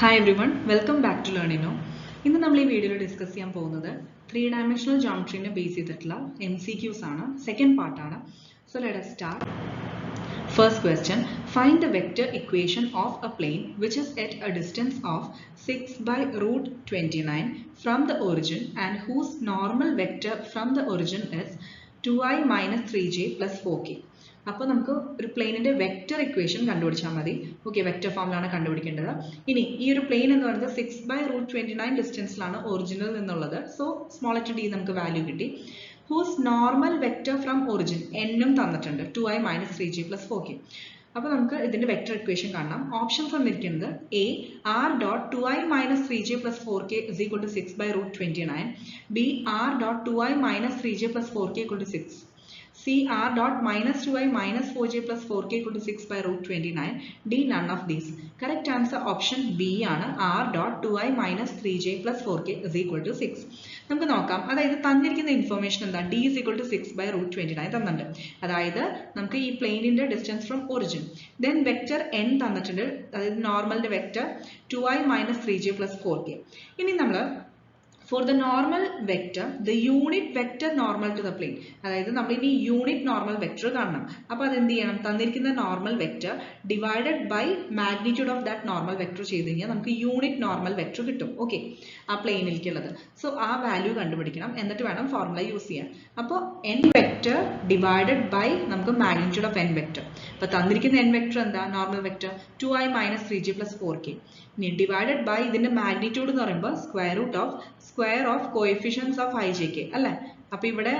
Hi everyone, welcome back to Learnino. ഇന്ന് നമ്മൾ ഈ വീഡിയോയിൽ ഡിസ്കസ് ചെയ്യാൻ പോകുന്നത് 3-dimensional geometry ബേസ് ചെയ്തിട്ടുള്ള MCQs ആണ്. സെക്കൻഡ് പാർട്ട് ആണ്. So let us start. First question, find the vector equation of a plane which is at a distance of 6/√29 from the origin and whose normal vector from the origin is 2i minus 3j plus 4k. അപ്പോൾ നമുക്ക് ഒരു പ്ലെയിനിന്റെ vector equation കണ്ടുപിടിച്ചാൽ മതി. Okay, vector ഫോമിലാണ് കണ്ടുപിടിക്കേണ്ടത്. ഇനി ഈ ഒരു പ്ലെയിൻ എന്ന് പറയുന്നത് 6/√29 ഡിസ്റ്റൻസിലാണ് ഒറിജിനിൽ നിന്നുള്ളത്. സോ സ്മോൾ ലെറ്റർ d നമുക്ക് വാല്യൂ കിട്ടി. Whose normal vector from origin എന്നും തന്നിട്ടുണ്ട് 2i minus 3j plus 4k. അപ്പോൾ നമുക്ക് ഇതിന്റെ വെക്റ്റർ ഇക്വേഷൻ കാണാം. ഓപ്ഷൻസ് തന്നിരിക്കുന്നത് a r dot 2i minus 3j plus 4k is equal to 6/√29, b r dot 2i minus 3j plus 4k equal to 6, C r dot minus 2i minus 4j plus 4k equal to 6/√29, D none of these. Correct answer option B ആണ്. R dot 2i minus 3j plus 4k is equal to 6. നമുക്ക് നോക്കാം. അതായത് തന്നിരിക്കുന്ന information എന്താ? D is equal to 6/√29 തന്നിട്ടുണ്ട്. അതായത് നമുക്ക് ഈ പ്ലെയിനിന്റെ distance from origin, then vector n തന്നിട്ടുണ്ട്. അതായത് നോർമലിന്റെ vector 2i minus 3j plus 4k. ഇനി നമ്മൾ for the normal vector, the unit vector normal to the plane, അതായത് നമ്മൾ ഇനി യൂണിറ്റ് നോർമൽ വെക്റ്റർ കാണണം. അപ്പോൾ അത് എന്ത് ചെയ്യണം? തന്നിരിക്കുന്ന normal vector divided by magnitude of that normal vector ചെയ്ത് കഴിഞ്ഞാൽ നമുക്ക് യൂണിറ്റ് നോർമൽ വെക്റ്റർ കിട്ടും. ഓക്കെ, ആ പ്ലെയിനിലേക്കുള്ളത്. സോ ആ വാല്യൂ കണ്ടുപിടിക്കണം, എന്നിട്ട് വേണം ഫോർമുല യൂസ് ചെയ്യാൻ. അപ്പോൾ n വെക്റ്റർ ഡിവൈഡഡ് ബൈ നമുക്ക് മാഗ്നിറ്റ്യൂഡ് ഓഫ് n വെക്റ്റർ. അപ്പോൾ തന്നിരിക്കുന്ന n വെക്റ്റർ എന്താ? Normal vector 2i minus 3j plus 4k. ഇനി ഡിവൈഡഡ് ബൈ ഇതിന്റെ മാഗ്നിറ്റ്യൂഡ് എന്ന് പറയുമ്പോൾ square of coefficients of ijk അല്ലേ? അപ്പൊ ഇവിടെ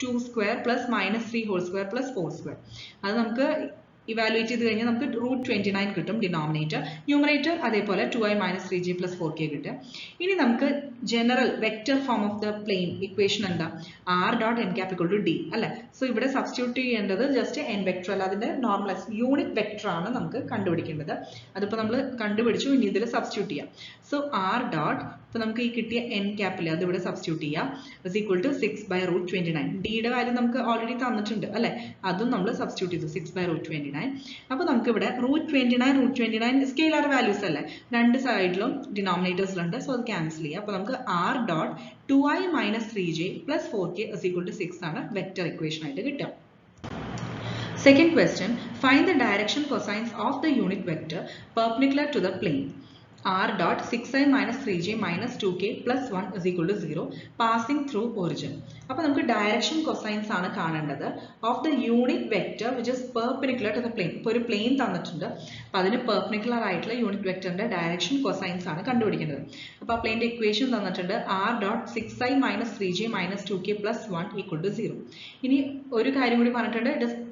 2 square plus minus 3 whole square plus 4 square. അത് നമുക്ക് ഇവാലുവേറ്റ് ചെയ്ത് കഴിഞ്ഞാൽ നമുക്ക് √29 കിട്ടും ഡിനോമിനേറ്റർ. ന്യൂമറേറ്റർ അതേപോലെ 2i minus 3j plus 4k കിട്ടും. ഇനി നമുക്ക് general vector form of the plain equation എന്താ? r dot n cap equal to d അല്ലെ? സോ ഇവിടെ സബ്സ്റ്റിറ്റ്യൂട്ട് ചെയ്യേണ്ടത് ജസ്റ്റ് n വെക്റ്റർ അല്ല, അതിന്റെ നോർമലൈസ് യൂണിറ്റ് വെക്റ്റർ ആണ് നമുക്ക് കണ്ടുപിടിക്കേണ്ടത്. അതിപ്പോൾ നമ്മൾ കണ്ടുപിടിച്ചു. ഇനി ഇതിൽ സബ്സ്റ്റിറ്റ്യൂട്ട് ചെയ്യാം. സോ r dot ഇപ്പൊ നമുക്ക് ഈ കിട്ടിയ n ക്യാപ്പിൽ അത് ഇവിടെ സബ്സ്റ്റിറ്റ്യൂട്ട് ചെയ്യാം. is equal to 6/√29. ഡിയുടെ വാല്യൂ നമുക്ക് ഓൾറെഡി തന്നിട്ടുണ്ട് അല്ലെ? അതും നമ്മൾ സബ്സ്റ്റിറ്റ്യൂട്ട് ചെയ്തു 6/√29. അപ്പോൾ നമുക്ക് ഇവിടെ √29 സ്കെയിലർ വാല്യൂസ് അല്ലേ? രണ്ട് സൈഡിലും ഡിനോമിനേറ്റേഴ്സിലുണ്ട്. സോ അത് ക്യാൻസൽ ചെയ്യാം. അപ്പോൾ നമുക്ക് r dot 2i minus 3j plus 4k is equal to 6 ആണ് വെക്റ്റർ ഇക്വേഷൻ ആയിട്ട് കിട്ടുക. Second question, find the direction cosines of the unit vector perpendicular to the plane. R dot 6i minus 3j minus 2k plus 1 is equal to 0 passing through origin. അപ്പോൾ നമുക്ക് direction cosines ആണ് കാണേണ്ടത് of the unit vector which is perpendicular to the plane. ഇപ്പോൾ ഒരു plain തന്നിട്ടുണ്ട്, അപ്പോൾ അതിന് perpendicular ആയിട്ടുള്ള യൂണിറ്റ് വെക്റ്ററിന്റെ ഡയറക്ഷൻ കൊസൈൻസ് ആണ് കണ്ടുപിടിക്കേണ്ടത്. അപ്പോൾ ആ പ്ലെയിന്റെ ഇക്വേഷൻ തന്നിട്ടുണ്ട് r dot 6i minus 3j minus 2k plus 1 equal to 0. ഇനി ഒരു കാര്യം കൂടി പറഞ്ഞിട്ടുണ്ട്,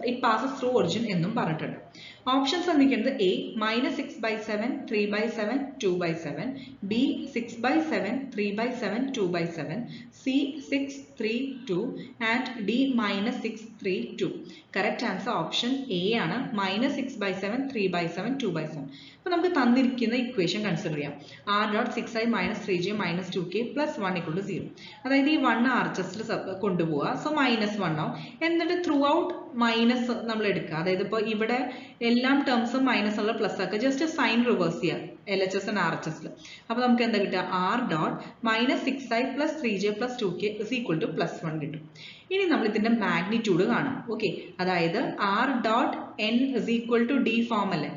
ഇറ്റ് പാസസ് ത്രൂ ഒറിജിൻ എന്നും പറഞ്ഞിട്ടുണ്ട്. ഓപ്ഷൻസ് തന്നിരിക്കുന്നത് a -6/7 3/7 2/7, b 6/7 3/7 2/7, c 6 3 2 and d -6 3 2. Correct answer option A ആണ്, -6/7 3/7 2/7. അപ്പോൾ നമുക്ക് തന്നിരിക്കുന്ന ഇക്വേഷൻ കൺസിഡർ ചെയ്യാം. r dot 6i minus 3j minus 2k plus 1 equal to 0. അതായത് ഈ 1 ആർച്ചസിൽ കൊണ്ടുപോവുക. സോ -1 ആവും. എന്നിട്ട് ത്രൂ ഔട്ട് മൈനസ് നമ്മൾ എടുക്കുക. അതായത് ഇപ്പോൾ ഇവിടെ എല്ലാം ടേംസും മൈനസ് ഉള്ള പ്ലസ് ആക്കുക. ജസ്റ്റ് സൈൻ റിവേഴ്സ് ചെയ്യുക LHS and RHS. അപ്പോൾ നമുക്ക് എന്താ കിട്ടുക? r dot -6i plus 3j plus 2k is equal to +1 കിട്ടും. ഇനി നമ്മൾ ഇതിന്റെ മാഗ്നിറ്റ്യൂഡ് കാണാം. ഓക്കെ, അതായത് r dot n is equal to d form അല്ലേ?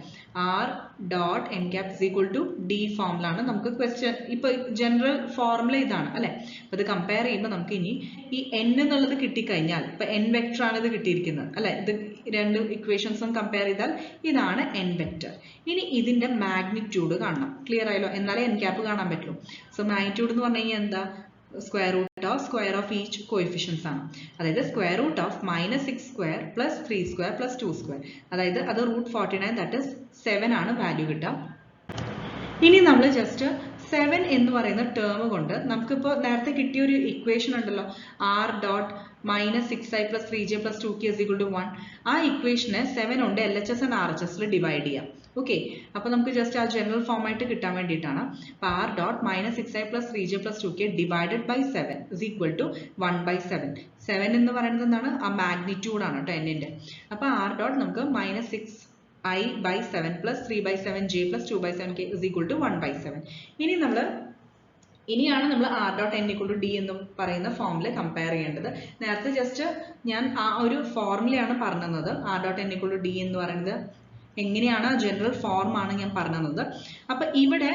r dot n cap is equal to d ഫോമിലാണ് നമുക്ക് ക്വസ്റ്റ്യൻ. ഇപ്പൊ ജനറൽ ഫോർമുല ഇതാണ് അല്ലെ? അപ്പൊ ഇത് കമ്പയർ ചെയ്യുമ്പോൾ നമുക്ക് ഇനി ഈ n എന്നുള്ളത് കിട്ടിക്കഴിഞ്ഞാൽ, ഇപ്പൊ n വെക്ടർ ആണ് ഇത് കിട്ടിയിരിക്കുന്നത് അല്ലെ? ഇത് രണ്ട് ഇക്വേഷൻസും കമ്പയർ ചെയ്താൽ ഇതാണ് n വെക്ടർ. ഇനി ഇതിന്റെ മാഗ്നിറ്റ്യൂഡ് കാണണം. ക്ലിയർ ആയല്ലോ? എന്നാലേ n ക്യാപ്പ് കാണാൻ പറ്റുള്ളൂ. സോ മാഗ്നിറ്റ്യൂഡ് എന്ന് പറഞ്ഞു കഴിഞ്ഞാൽ എന്താ? സ്ക്വയർ ഓഫ് ഈച്ച് കോഎഫിഷ്യൻസ് ആണ്. അതായത് square root of -6 square plus 3 square plus 2 square, അതായത് അത് √49 ദാറ്റ് ഇസ് 7 ആണ് വാല്യൂ കിട്ടുക. ഇനി നമ്മൾ ജസ്റ്റ് 7 എന്ന് പറയുന്ന ടേം കൊണ്ട് നമുക്കിപ്പോൾ നേരത്തെ കിട്ടിയ ഒരു ഇക്വേഷൻ ഉണ്ടല്ലോ, r dot -6i plus 3j plus 2k is equal to 1. ആ ഇക്വേഷനെ 7 കൊണ്ട് LHS and RHS ഡിവൈഡ് ചെയ്യാം. ഓക്കെ, അപ്പോൾ നമുക്ക് ജസ്റ്റ് ആ ജനറൽ ഫോം ആയിട്ട് കിട്ടാൻ വേണ്ടിയിട്ടാണ്. അപ്പോൾ r dot -6i plus 3j plus 2k divided by 7 is equal to 1/7. 7 എന്ന് പറയുന്നത് എന്താണ്? ആ മാഗ്നിറ്റ്യൂഡ് ആണ് കേട്ടോ n ന്റെ. അപ്പോൾ r dot നമുക്ക് -6 i/7 plus 3/7j plus 2/7k is equal to 1/7. ഇനിയാണ് നമ്മൾ r dot n equal to d എന്ന് പറയുന്ന ഫോമിൽ കമ്പയർ ചെയ്യേണ്ടത്. നേരത്തെ ജസ്റ്റ് ഞാൻ ആ ഒരു ഫോർമുലയാണ് പറഞ്ഞത്. r dot n equal to d എന്ന് പറയുന്നത് എങ്ങനെയാണ് ജനറൽ ഫോം ആണ് ഞാൻ പറഞ്ഞത്. അപ്പൊ ഇവിടെ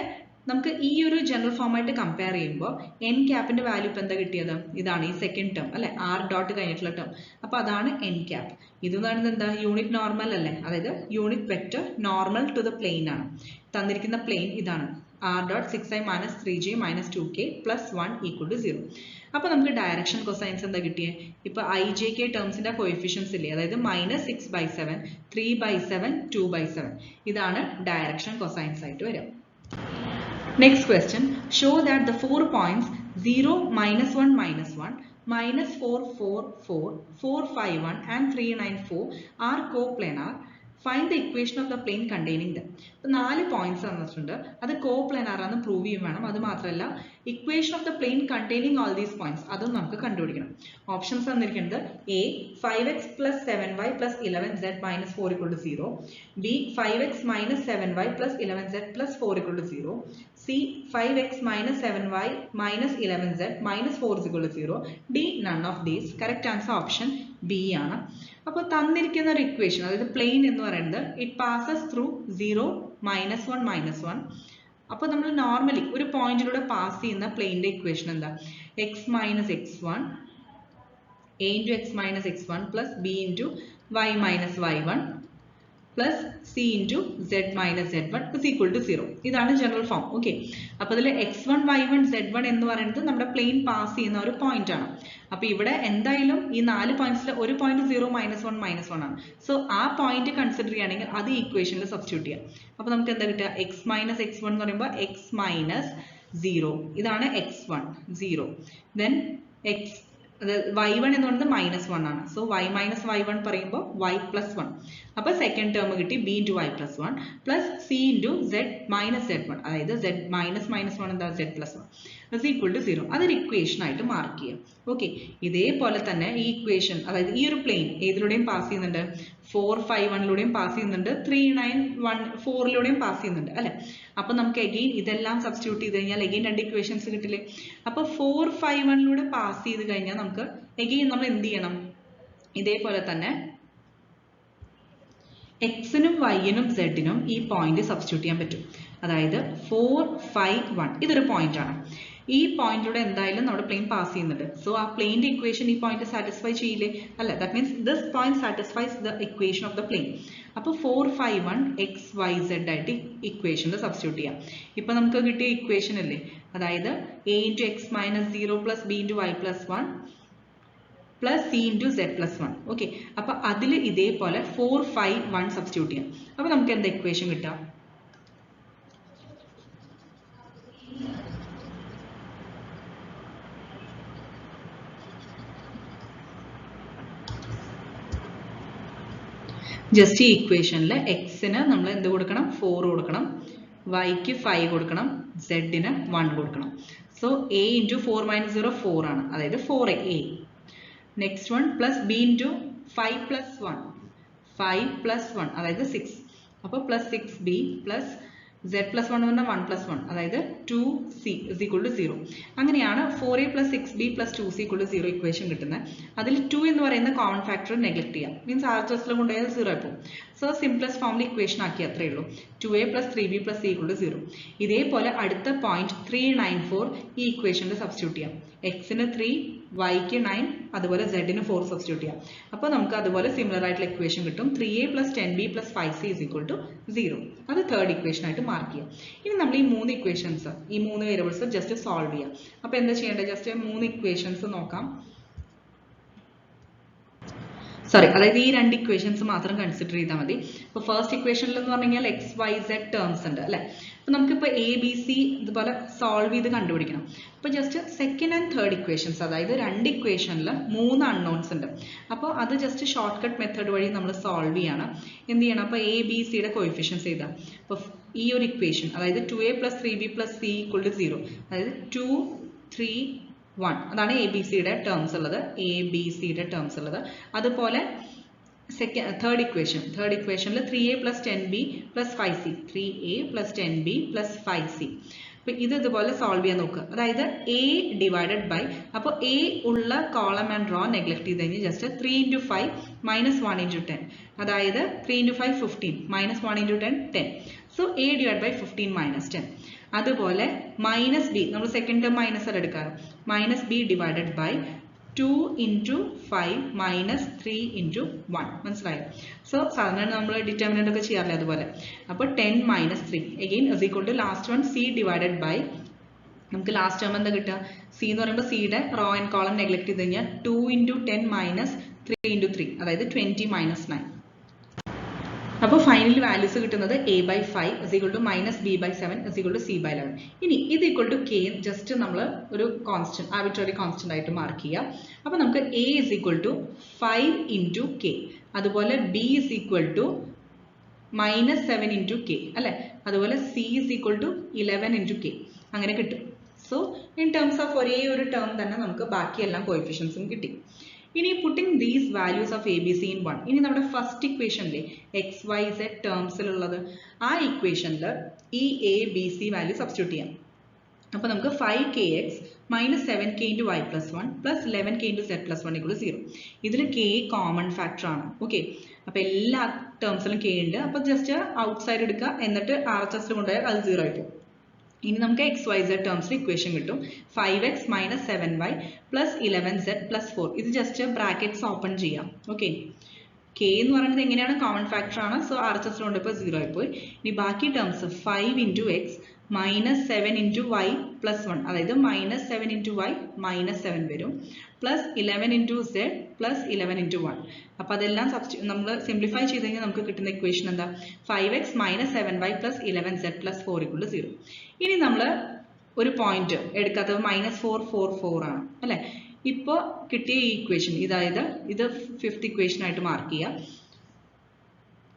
നമുക്ക് ഈ ഒരു ജനറൽ ഫോം ആയിട്ട് കമ്പയർ ചെയ്യുമ്പോൾ n ക്യാപ്പിന്റെ വാല്യൂ ഇപ്പൊ എന്താ കിട്ടിയത്? ഇതാണ് ഈ സെക്കൻഡ് ടേം അല്ലെ, r ഡോട്ട് കഴിഞ്ഞിട്ടുള്ള ടേം. അപ്പൊ അതാണ് n ക്യാപ്പ്. ഇത് എന്ന് പറയുന്നത് എന്താ? യൂണിറ്റ് നോർമൽ അല്ലേ, അതായത് unit vector normal to the plane ആണ്. തന്നിരിക്കുന്ന പ്ലെയിൻ ഇതാണ് r dot 6i minus 3j minus 2k plus 1 equal to 0. അപ്പോൾ നമുക്ക് ഡയറക്ഷൻ കൊസൈൻസ് എന്താ കിട്ടിയത്? ഇപ്പൊ ijk ടേംസിന്റെ കോഎഫിഷ്യൻസ് ഇല്ലേ, അതായത് -6/7, 3/7, 2/7. ഇതാണ് ഡയറക്ഷൻ കൊസൈൻസ് ആയിട്ട് വരിക. Next question, show that the 4 points 0, -1, -1, -4, 4, 4, 4, 5, 1 and 3, 9, 4 are coplanar. Find the equation of the plane containing them. So 4 points തന്നിട്ടുണ്ട്. അത് coplanar ആണെന്ന് പ്രൂവ് ചെയ്യും വേണം. അത് മാത്രമല്ല equation of the plane containing all these points അതും നമുക്ക് കണ്ടുപിടിക്കണം. ഓപ്ഷൻസ് തന്നിരിക്കുന്നത് A 5x plus 7y plus 11z minus 4 equal to 0, B 5x minus 7y plus 11z plus 4 equal to 0, C 5x minus 7y minus 11z minus 4 is equal to 0, D none of these. Correct answer option B ആണ്. അപ്പോൾ തന്നിരിക്കുന്ന ഒരു equation, അതായത് plain എന്ന് പറയുന്നത് it passes through 0, -1, -1. അപ്പോൾ നമ്മൾ normally ഒരു പോയിന്റിലൂടെ പാസ് ചെയ്യുന്ന പ്ലെയിനിന്റെ ഇക്വേഷൻ എന്താ? x minus x1 a into x minus x1 plus b into y minus y1 plus c into z minus z1 is equal to 0. ഇതാണ് ജനറൽ ഫോം. ഓക്കെ, അപ്പോൾ ഇതിൽ x1 y1 z1 എന്ന് പറയുന്നത് നമ്മുടെ plain pass ചെയ്യുന്ന ഒരു point ആണ്. അപ്പൊ ഇവിടെ എന്തായാലും ഈ 4 പോയിന്റ്സിൽ ഒരു പോയിന്റ് 0, -1, -1 ആണ്. സോ ആ പോയിന്റ് കൺസിഡർ ചെയ്യുകയാണെങ്കിൽ അത് ഈക്വേഷനിൽ സബ്സ്റ്റിറ്റ്യൂട്ട് ചെയ്യാം. അപ്പൊ നമുക്ക് എന്താ കിട്ടുക? x minus x1 എന്ന് പറയുമ്പോൾ x minus 0, ഇതാണ് x1 0. ദെൻ y1 എന്ന് പറയുന്നത് -1 ആണ്. സോ y minus y1 പറയുമ്പോൾ y plus 1. അപ്പൊ സെക്കൻഡ് ടേം കിട്ടി b into y plus 1 plus c into z minus z1, അതായത് z minus -1 എന്താ? z plus 1 is equal to 0. അതൊരു ഇക്വേഷൻ ആയിട്ട് മാർക്ക് ചെയ്യാം. ഓക്കെ, ഇതേപോലെ തന്നെ ഈ ഇക്വേഷൻ, അതായത് ഈ ഒരു പ്ലെയിൻ ഏതിലൂടെയും പാസ് ചെയ്യുന്നുണ്ട്? 4, 5, 1ലൂടെയും പാസ് ചെയ്യുന്നുണ്ട്, 3, 9, 1, 4ലൂടെയും പാസ് ചെയ്യുന്നുണ്ട് അല്ലെ. അപ്പൊ നമുക്ക് അഗെയിൻ ഇതെല്ലാം സബ്സ്റ്റിറ്റ്യൂട്ട് ചെയ്ത് കഴിഞ്ഞാൽ അഗെയിൻ രണ്ട് ഇക്വേഷൻസ് കിട്ടില്ലേ. അപ്പൊ 4, 5, 1ലൂടെ പാസ് ചെയ്ത് കഴിഞ്ഞാൽ നമുക്ക് അഗെയിൻ നമ്മൾ എന്ത് ചെയ്യണം? ഇതേപോലെ തന്നെ എക്സിനും വൈനും സെഡിനും ഈ പോയിന്റ് സബ്സ്റ്റിറ്റ്യൂട്ട് ചെയ്യാൻ പറ്റും. അതായത് 4, 5, 1 ഇതൊരു പോയിന്റ് ആണ്. ഈ പോയിന്റിലൂടെ എന്തായാലും നമ്മുടെ പ്ലെയിൻ പാസ് ചെയ്യുന്നുണ്ട്. സോ ആ പ്ലെയിന്റെ ഇക്വേഷൻ ഈ പോയിന്റ് സാറ്റിസ്ഫൈ ചെയ്യില്ലേ? അല്ല, that means this point satisfies the equation of the plain. അപ്പോൾ 4, 5, 1 x, y, z ആയിട്ട് ഇക്വേഷനിൽ സബ്സ്റ്റിറ്റ്യൂട്ട് ചെയ്യാം. ഇപ്പൊ നമുക്ക് കിട്ടിയ ഇക്വേഷൻ അല്ലേ, അതായത് a into x minus 0 plus b into y plus 1 plus c into z plus 1. Okay, അപ്പൊ അതിൽ ഇതേപോലെ 4, 5, 1 സബ്സ്റ്റിറ്റ്യൂട്ട് ചെയ്യാം. അപ്പൊ നമുക്ക് എന്താ ഇക്വേഷൻ കിട്ടാം? ജസ്റ്റ് ഈ ഇക്വേഷനിൽ എക്സിന് നമ്മൾ എന്ത് കൊടുക്കണം? 4 കൊടുക്കണം, വൈക്ക് 5 കൊടുക്കണം, സെഡിന് 1 കൊടുക്കണം. സോ a into 4 minus 0 4 ആണ്, അതായത് 4a. Next one plus b into 5 plus 1, 5 plus 1 അതായത് 6. അപ്പോൾ plus 6b plus z plus 1 എന്ന് പറഞ്ഞാൽ 1 plus 1 അതായത് 2c is equal to 0. അങ്ങനെയാണ് 4a plus 6b plus 2c equal to 0 equation കിട്ടുന്നത്. അതിൽ 2 എന്ന് പറയുന്ന കോമൺ ഫാക്ടർ നെഗ്ലക്ട് ചെയ്യാം, മീൻസ് RHSൽ കൊണ്ടുപോയാൽ 0 ആയിപ്പോകും. സോ സിംപ്ലസ്റ്റ് ഫോമിൽ ഇക്വേഷൻ ആക്കി അത്രേ ഉള്ളൂ. 2a plus 3b plus c equal to 0. ഇതേപോലെ അടുത്ത പോയിന്റ് 3, 9, 4 ഈ ഇക്വേഷനിൽ സബ്സ്റ്റിറ്റ്യൂട്ട് ചെയ്യാം. എക്സിന് 3, വൈക്ക് 9, അതുപോലെ സെഡിന് 4 സബ്സ്റ്റിറ്റ്യൂട്ട് ചെയ്യാം. അപ്പോൾ നമുക്ക് അതുപോലെ സിമിലർ ആയിട്ടുള്ള ഇക്വേഷൻ കിട്ടും. 3a plus 10b plus 5c is equal to 0. അത് തേർഡ് ഇക്വേഷൻ ആയിട്ട് മാർക്ക് ചെയ്യാം. ഇനി നമ്മൾ ഈ 3 ഇക്വേഷൻസ്, ഈ 3 വേരിയബിൾസ് ജസ്റ്റ് സോൾവ് ചെയ്യാം. അപ്പോൾ എന്താ ചെയ്യേണ്ടത്? ജസ്റ്റ് 3 ഇക്വേഷൻസ് നോക്കാം. സോറി, അതായത് ഈ 2 ഇക്വേഷൻസ് മാത്രം കൺസിഡർ ചെയ്താൽ മതി. ഇപ്പോൾ ഫസ്റ്റ് ഇക്വേഷനിൽ എന്ന് പറഞ്ഞു കഴിഞ്ഞാൽ x, y, z ടേംസ് ഉണ്ട് അല്ലെ. അപ്പോൾ നമുക്കിപ്പോൾ a, b, c ഇതുപോലെ സോൾവ് ചെയ്ത് കണ്ടുപിടിക്കണം. അപ്പോൾ just second and third equations, അതായത് 2 ഇക്വേഷനിൽ 3 അൺനോൺസ് ഉണ്ട്. അപ്പോൾ അത് ജസ്റ്റ് ഷോർട്ട് കട്ട് മെത്തേഡ് വഴി നമ്മൾ സോൾവ് ചെയ്യണം. എന്ത് ചെയ്യണം? അപ്പോൾ a, b, c യുടെ കോഎഫിഷ്യൻസ് എഴുതാം. അപ്പോൾ ഈ ഒരു ഇക്വേഷൻ, അതായത് 2a plus 3b plus c equal to 0, അതായത് 2, 3, 1 അതാണ് എ ബി സിയുടെ ടേംസ് ഉള്ളത്. അതുപോലെ third equation. Third equation 3a plus 10b plus 5c. 3a plus 10b plus 5c. അപ്പോൾ ഇത് ഇതുപോലെ സോൾവ് ചെയ്യാൻ നോക്കുക. അതായത് a ഡിവൈഡഡ് ബൈ, അപ്പോൾ a ഉള്ള കോളം ആൻഡ് റോ നെഗ്ലക്ട് ചെയ്ത് കഴിഞ്ഞാൽ ജസ്റ്റ് 3 into 5 minus 1 into 10. അതായത് 3 into 5 15 minus 1 into 10 10. So a divided by 15 minus 10. അതുപോലെ മൈനസ് ബി, നമ്മൾ സെക്കൻഡ് ടേം മൈനസ് ആണ് എടുക്കാറ്. Minus b divided by 2 into 5 minus 3 into 1. മനസ്സിലായോ? സോ സാധാരണ നമ്മൾ ഡിറ്റർമിനന്റ് ഒക്കെ ചെയ്യാറില്ല അതുപോലെ. അപ്പോൾ 10 minus 3 again is equal to last one c divided by, നമുക്ക് ലാസ്റ്റ് ടേം എന്താ കിട്ടുക? c എന്ന് പറയുമ്പോൾ സിയുടെ റോ ആൻഡ് കോളം നെഗ്ലക്ട് ചെയ്ത് കഴിഞ്ഞാൽ 2 into 10 minus 3 into 3, അതായത് 20 minus 9. അപ്പോൾ ഫൈനൽ വാല്യൂസ് കിട്ടുന്നത് a by 5 is equal to minus b by 7 is equal to c by 11. ഇനി ഇത് equal to k ജസ്റ്റ് നമ്മൾ ഒരു കോൺസ്റ്റന്റ്, ആർബിട്രറി കോൺസ്റ്റന്റ് ആയിട്ട് മാർക്ക് ചെയ്യുക. അപ്പോൾ നമുക്ക് a is equal to 5 into k, അതുപോലെ b is equal to minus 7 into k അല്ലേ, അതുപോലെ c is equal to 11 into k അങ്ങനെ കിട്ടും. സോ ഇൻ ടേംസ് ഓഫ് ഒരേ ഒരു ടേം തന്നെ നമുക്ക് ബാക്കിയെല്ലാം കോഎഫിഷ്യൻസും കിട്ടി. ഇനി putting these values of A B C in 1. ഇനി നമ്മുടെ ഫസ്റ്റ് ഇക്വേഷനിലെ എക്സ് വൈ സെഡ് ടേംസിലുള്ളത് ആ ഇക്വേഷനിൽ ഈ A B C value substitute ചെയ്യാം. അപ്പോൾ നമുക്ക് 5kx minus 7k into y plus 1 plus 11k into z plus 1 equal to 0. ഇതിൽ k കോമൺ ഫാക്ടർ ആണ്. ഓക്കെ, അപ്പോൾ എല്ലാ ടേംസിലും k ഉണ്ട്. അപ്പോൾ ജസ്റ്റ് ഔട്ട്സൈഡ് എടുക്കുക, എന്നിട്ട് RHS കൊണ്ടുപോയാൽ അത് 0 ആയി പോകും. ഇനി നമുക്ക് എക്സ് വൈ സെഡ് ടേംസിൽ ഇക്വേഷൻ കിട്ടും. 5x minus 7y plus 11z plus 4. ഇത് ജസ്റ്റ് ബ്രാക്കറ്റ്സ് ഓപ്പൺ ചെയ്യാം. ഓക്കെ, k എന്ന് പറയുന്നത് എങ്ങനെയാണ്? കോമൺ ഫാക്ടർ ആണ്. സോ RHS കൊണ്ടുപോയപ്പോൾ 0 ആയിപ്പോയി. ഇനി ബാക്കി terms 5 into x minus 7 into y plus 1, അതായത് minus 7 into y minus 7 വരും, plus 11 into z plus 11 into 1. അപ്പോൾ അതെല്ലാം നമ്മൾ സിംപ്ലിഫൈ ചെയ്ത് കഴിഞ്ഞാൽ നമുക്ക് കിട്ടുന്ന ഇക്വേഷൻ എന്താ? 5x minus 7y plus 11z plus 4 equal to 0. ഇനി നമ്മൾ ഒരു പോയിന്റ് എടുക്കാത്തത് -4 4 4 ആണ് അല്ലേ. ഇപ്പോൾ കിട്ടിയ ഈ ഇക്വേഷൻ, അതായത് ഇത് ഫിഫ്ത്ത് ഇക്വേഷൻ ആയിട്ട് മാർക്ക് ചെയ്യുക.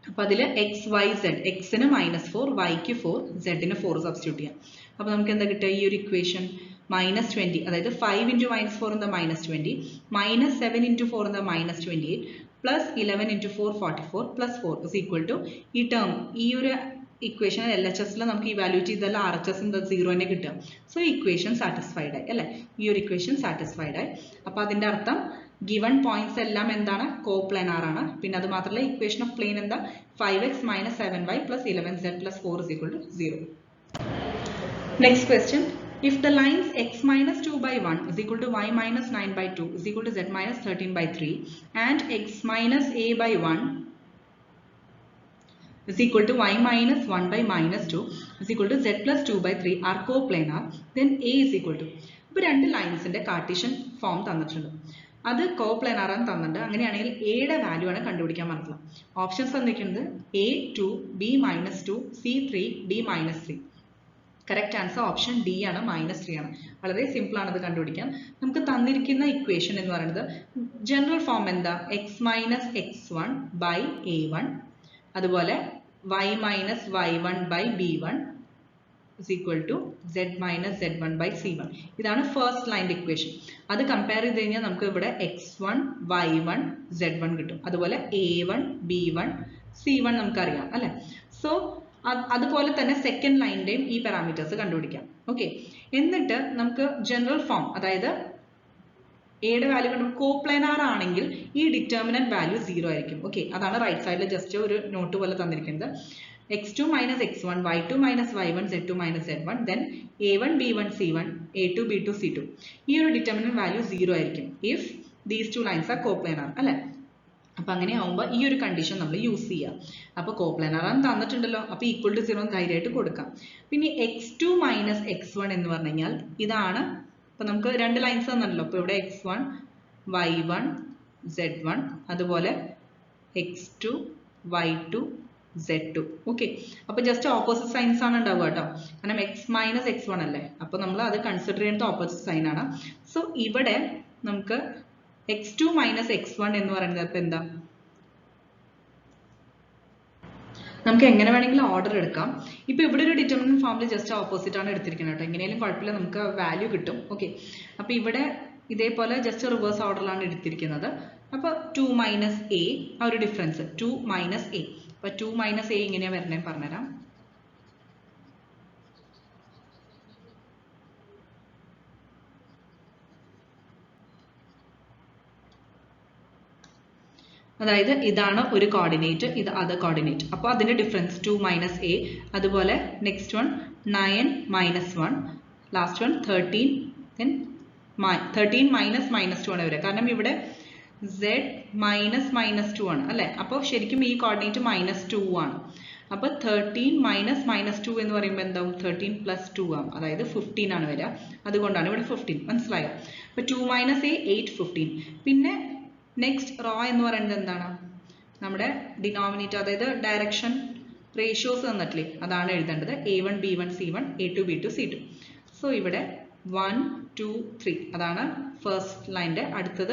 അപ്പോൾ അതിൽ എക്സ് വൈ സെഡ്, എക്സിന് -4, വൈക്ക് 4, സെഡിന് 4 സബ്സ്റ്റിറ്റ്യൂട്ട് ചെയ്യാം. അപ്പോൾ നമുക്ക് എന്താ കിട്ടുക? ഈ ഒരു ഇക്വേഷൻ -20, അതായത് 5 into -4 എന്താ -20, -7 into 4 എന്താ -28, plus 11 into 4 44 plus 4 is equal to ഈ ടേം, ഈ ഒരു ഇക്വേഷൻ LHSൽ നമുക്ക് ഇവാലുവേറ്റ് ചെയ്താൽ RHS എന്താ 0 തന്നെ കിട്ടുക. സോ ഇക്വേഷൻ സാറ്റിസ്ഫൈഡ് ആയി അല്ലേ, ഈ ഒരു ഇക്വേഷൻ സാറ്റിസ്ഫൈഡ് ആയി. അപ്പോൾ അതിൻ്റെ അർത്ഥം ഗിവൺ പോയിന്റ്സ് എല്ലാം എന്താണ്? കോപ്ലാനാർ ആണ്. പിന്നെ അത് മാത്രമല്ല ഇക്വേഷൻ ഓഫ് പ്ലെയിൻ എന്താ? 5x minus 7y plus 11z plus 4 is equal to 0. Next question. If the lines x minus 2 by 1 is equal to y minus 9 by 2 is equal to z minus 13 by 3 and x minus a by 1 is equal to y minus 1 by minus 2 is equal to z plus 2 by 3 are coplanar, then a is equal to. ഇപ്പോൾ രണ്ട് ലൈൻസിന്റെ Cartesian form തന്നിട്ടുണ്ട്, അത് coplanar ആണ് തന്നിട്ടുണ്ട്. അങ്ങനെയാണെങ്കിൽ എയുടെ value ആണ് കണ്ടുപിടിക്കാൻ പറഞ്ഞിട്ടുള്ളത്. ഓപ്ഷൻസ് തന്നിരിക്കുന്നത് a2 b minus 2 c3 d minus 3. Correct answer option D ആണ്, -3 ആണ്. വളരെ സിമ്പിൾ ആണ് ഇത് കണ്ടുപിടിക്കാൻ. നമുക്ക് തന്നിരിക്കുന്ന ഇക്വേഷൻ എന്ന് പറയുന്നത് ജനറൽ ഫോം എന്താ? X minus x1 by a1, അതുപോലെ y minus y1 by b1 is equal to z minus z1 by c1. ഇതാണ് ഫസ്റ്റ് ലൈൻ്റെ ഇക്വേഷൻ. അത് കമ്പയർ ചെയ്ത് കഴിഞ്ഞാൽ നമുക്ക് ഇവിടെ x1 y1 z1 കിട്ടും. അതുപോലെ a1 b1 c1 നമുക്കറിയാം അല്ലേ. സോ അതുപോലെ തന്നെ സെക്കൻഡ് ലൈനിൻ്റെയും ഈ പാരാമീറ്റേഴ്സ് കണ്ടുപിടിക്കാം. ഓക്കെ, എന്നിട്ട് നമുക്ക് ജനറൽ ഫോം, അതായത് എയുടെ വാല്യൂ കണ്ടു കോപ്ലാനാർ ആണെങ്കിൽ ഈ ഡിറ്റർമിനന്റ് വാല്യൂ 0 ആയിരിക്കും. ഓക്കെ, അതാണ് റൈറ്റ് സൈഡിൽ ജസ്റ്റ് ഒരു നോട്ട് പോലെ തന്നിരിക്കുന്നത്. x2 minus x1 y2 minus y1 z2 minus z1 then a1 b1 c1 a2 b2 c2. ഈ ഒരു ഡിറ്റർമിനന്റ് വാല്യൂ 0 ആയിരിക്കും if these two lines are coplanar അല്ലേ. അപ്പോൾ അങ്ങനെ ആവുമ്പോൾ ഈ ഒരു കണ്ടീഷൻ നമ്മൾ യൂസ് ചെയ്യാം. അപ്പോൾ കോപ്ലാനാർ ആണ് തന്നിട്ടുണ്ടല്ലോ, അപ്പോൾ ഈക്വൽ ടു 0 ധൈര്യമായിട്ട് കൊടുക്കാം. പിന്നെ x2 minus x1 എന്ന് പറഞ്ഞു കഴിഞ്ഞാൽ ഇതാണ്. അപ്പോൾ നമുക്ക് രണ്ട് ലൈൻസ് തന്നിട്ടുണ്ടല്ലോ, അപ്പോൾ ഇവിടെ x1 y1 z1 അതുപോലെ x2 y2 z2. ഓക്കെ, അപ്പോൾ ജസ്റ്റ് ഓപ്പോസിറ്റ് സൈൻസ് ആണ് ഉണ്ടാവുക കേട്ടോ, കാരണം x മൈനസ് x1 അല്ലേ. അപ്പോൾ നമ്മൾ അത് കൺസിഡർ ചെയ്യുന്നത് ഓപ്പോസിറ്റ് സൈൻ ആണ്. സോ ഇവിടെ നമുക്ക് x2 മൈനസ് x1 എന്ന് പറയുന്നത് അപ്പോൾ എന്താ? നമുക്ക് എങ്ങനെ വേണമെങ്കിലും ഓർഡർ എടുക്കാം. ഇപ്പോൾ ഇവിടെ ഒരു ഡിറ്റർമിനന്റ് ഫോമിൽ ജസ്റ്റ് ഓപ്പോസിറ്റ് ആണ് എടുത്തിരിക്കുന്നത് കേട്ടോ, എങ്ങനെയാലും കുഴപ്പമില്ല, നമുക്ക് വാല്യൂ കിട്ടും. ഓക്കെ, അപ്പോൾ ഇവിടെ ഇതേപോലെ ജസ്റ്റ് റിവേഴ്സ് ഓർഡറിലാണ് എടുത്തിരിക്കുന്നത്. അപ്പോൾ 2 മൈനസ് എ ആ ഒരു ഡിഫറൻസ് 2 മൈനസ് എ. അപ്പോൾ 2 മൈനസ് എ ഇങ്ങനെയാണ് വരണേ പറഞ്ഞുതരാം. അതായത് ഇതാണ് ഒരു കോർഡിനേറ്റ്, ഇത് അതർ കോർഡിനേറ്റ്. അപ്പോൾ അതിന്റെ ഡിഫറൻസ് 2 മൈനസ് എ. അതുപോലെ next one 9 minus 1, last one 13, then 13 minus -2 ആണ് വരിക. കാരണം ഇവിടെ z മൈനസ് -2 ആണ് അല്ലേ. അപ്പോൾ ശരിക്കും ഈ കോർഡിനേറ്റ് -2 ആണ്. അപ്പോൾ 13 മൈനസ് -2 എന്ന് പറയുമ്പോൾ എന്താവും 13 പ്ലസ് 2 ആവും. അതായത് 15 ആണ് വരിക. അതുകൊണ്ടാണ് ഇവിടെ 15. മനസ്സിലായോ? അപ്പോൾ 2 മൈനസ് എ 8, 15. പിന്നെ നെക്സ്റ്റ് റോ എന്ന് പറയുന്നത് എന്താണ്? നമ്മുടെ ഡിനോമിനേറ്റർ, അതായത് ഡയറക്ഷൻ റേഷ്യോസ് തന്നിട്ടില്ലേ, അതാണ് എഴുതേണ്ടത്. A1 B1 C1 A2 B2 C2. So ഇവിടെ 1 2 3 അതാണ് ഫസ്റ്റ് ലൈൻ്റെ. അടുത്തത്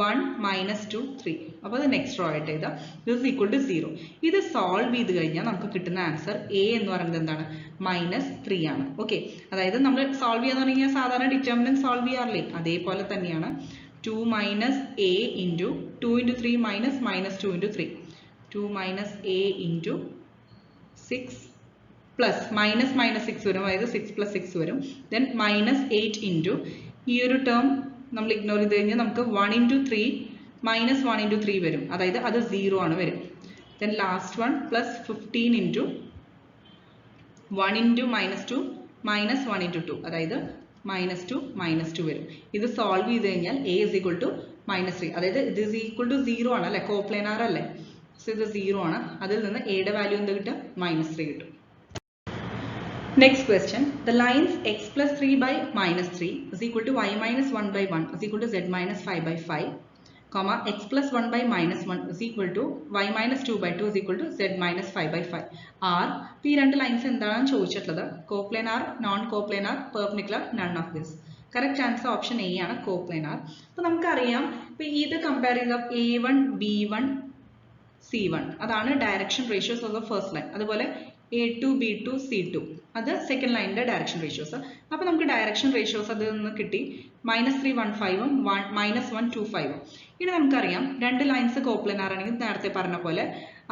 1 -2 3. അപ്പോൾ അത് നെക്സ്റ്റ് റോ ആയിട്ട് എഴുതാം. This equal to 0. ഇത് സോൾവ് ചെയ്ത് കഴിഞ്ഞാൽ നമുക്ക് കിട്ടുന്ന ആൻസർ എ എന്ന് പറയുന്നത് എന്താണ്? -3 ആണ്. ഓക്കെ, അതായത് നമ്മൾ സോൾവ് ചെയ്യാന്ന് പറഞ്ഞു കഴിഞ്ഞാൽ സാധാരണ ഡിറ്റർമിനന്റ് സോൾവ് ചെയ്യാറില്ലേ, അതേപോലെ തന്നെയാണ്. 2 minus a into 2 into 3 minus -2 into 3. 2 minus a into 6 plus minus -6 വരും, അതായത് 6 plus 6 വരും. Then minus 8 into ഈ ഒരു ടേം നമ്മൾ ഇഗ്നോർ ചെയ്ത് കഴിഞ്ഞാൽ നമുക്ക് 1 into 3 minus 1 into 3 വരും, അതായത് അത് 0 ആണ് വരും. Then last one plus 15 into 1 into -2 minus 1 into 2, അതായത് -2 വരും. ഇത് സോൾവ് ചെയ്ത് കഴിഞ്ഞാൽ a is equal to -3, അതായത് ഇത് is equal to 0 ആണ് അല്ലേ, കോപ്ലാനാർ അല്ലേ. സോ ഇത് 0 ആണ്. അതിൽ നിന്ന് a യുടെ വാല്യൂ എന്ത് കിട്ടും? -3 കിട്ടും. Next question, the lines x plus 3 by -3 is equal to y minus 1 by 1 is equal to z minus 5 by 5, comma x plus 1 by -1 is equal to y minus 2 by 2 is equal to z minus 5 by 5 are. ഈ രണ്ട് lines എന്താണ് ചോദിച്ചിട്ടുള്ളത്? Coplanar, non coplanar, perpendicular, none of this. Correct answer option A ആണ്, coplanar. അപ്പോൾ നമുക്കറിയാം, ഇപ്പോൾ ഇത് compare ചെയ്ത A1 B1 C1 അതാണ് direction ratios of the first line. അതുപോലെ A2 B2 C2 അത് സെക്കൻഡ് ലൈനിന്റെ ഡയറക്ഷൻ റേഷ്യോസ്. അപ്പോൾ നമുക്ക് ഡയറക്ഷൻ റേഷ്യോസ് അതിൽ നിന്ന് കിട്ടി. -3 15ഉം -1 25ഉം. ഇനി നമുക്കറിയാം രണ്ട് ലൈൻസ് കോപ്ലാനാർ ആണെങ്കിൽ നേരത്തെ പറഞ്ഞ പോലെ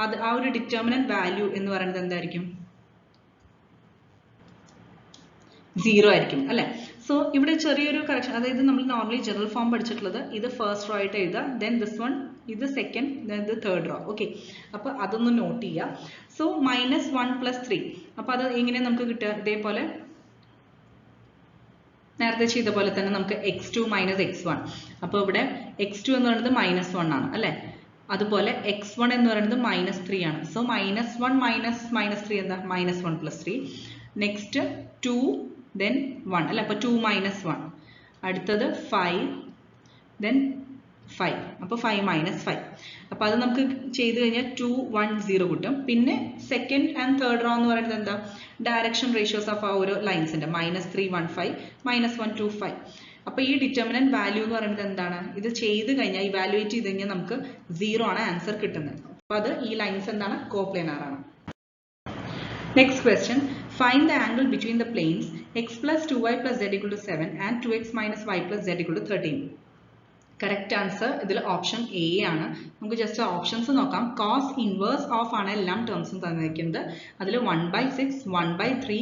അത് ആ ഒരു ഡിറ്റർമിനന്റ് വാല്യൂ എന്ന് പറയുന്നത് എന്തായിരിക്കും? 0 ആയിരിക്കും അല്ലെ. സോ ഇവിടെ ചെറിയൊരു കറക്ഷൻ, അതായത് നമ്മൾ നോർമലി ജനറൽ ഫോം പഠിച്ചിട്ടുള്ളത് ഇത് ഫസ്റ്റ് റോ ആയിട്ട് എഴുതുക, ദെൻ ദിസ് വൺ ഇത് സെക്കൻഡ്, ദെൻ ഇത് തേർഡ് റോ. ഓക്കെ, അപ്പോൾ അതൊന്ന് നോട്ട് ചെയ്യുക. സോ -1 + 3, അപ്പോൾ അത് എങ്ങനെ നമുക്ക് കിട്ടുക? ഇതേപോലെ നേരത്തെ ചെയ്ത പോലെ തന്നെ നമുക്ക് x2 - x1. അപ്പോൾ ഇവിടെ x2 എന്ന് പറയുന്നത് -1 ആണ് അല്ലേ. അതുപോലെ x1 എന്ന് പറയുന്നത് -3 ആണ്. സോ -1 - -3 എന്താ? -1 + 3. നെക്സ്റ്റ് 2 then 1 അല്ല, അപ്പോൾ 2 - 1. അടുത്തത് 5 then 5, അപ്പോൾ 5 - 5. അപ്പോൾ അത് നമുക്ക് ചെയ്ത് കഴിഞ്ഞാൽ 2 1 0 കിട്ടും. പിന്നെ സെക്കൻഡ് ആൻഡ് തേർഡ് റോ എന്ന് പറയുന്നത് എന്താ? ഡയറക്ഷൻ റേഷ്യോസ് ഓഫ് ആ ഒരു ലൈൻസിന്റെ -3 15 -1 25. അപ്പോൾ ഈ ഡിറ്റർമിനന്റ് വാല്യൂ എന്ന് പറയുന്നത് എന്താണ്? ഇത് ചെയ്ത് കഴിഞ്ഞാൽ ഇവാലുവേറ്റ് ചെയ്ത് കഴിഞ്ഞാൽ നമുക്ക് 0 ആണ് ആൻസർ കിട്ടുന്നത്. അപ്പോൾ അത് ഈ ലൈൻസ് എന്താണ്? കോപ്ലാനാർ ആണ്. Next question, find the angle between the planes x plus 2y plus z equal to 7 and 2x minus y plus z equal to 13. Correct answer ഇതിൽ ഓപ്ഷൻ എ ആണ്. നമുക്ക് ജസ്റ്റ് ഓപ്ഷൻസ് നോക്കാം. Cos inverse of ആണ് എല്ലാ ടേംസും തന്നിരിക്കുന്നത്. അതിൽ 1/6 1/3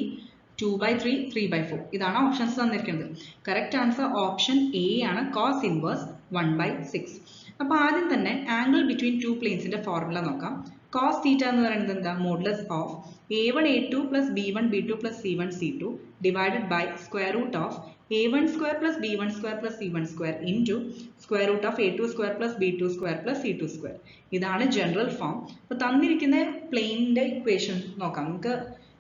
2/3 3/4 ഇതാണ് options തന്നിരിക്കുന്നത്. കറക്റ്റ് ആൻസർ ഓപ്ഷൻ എ ആണ്, കോസ് ഇൻവേഴ്സ് 1/6. അപ്പോൾ ആദ്യം തന്നെ ആംഗിൾ ബിറ്റ്വീൻ ടു പ്ലെയിൻസിന്റെ ഫോർമുല നോക്കാം. cos theta എന്ന് പറയുന്നത് എന്താ? Modulus of a1 a2 plus b1 b2 plus c1 c2 divided by square root of a1 square plus b1 square plus c1 square into square root of a2 square plus b2 square plus c2 square. ഇതാണ് general form. അപ്പോൾ തന്നിരിക്കുന്ന പ്ലെയിനിന്റെ equation നോക്കാം. നമുക്ക്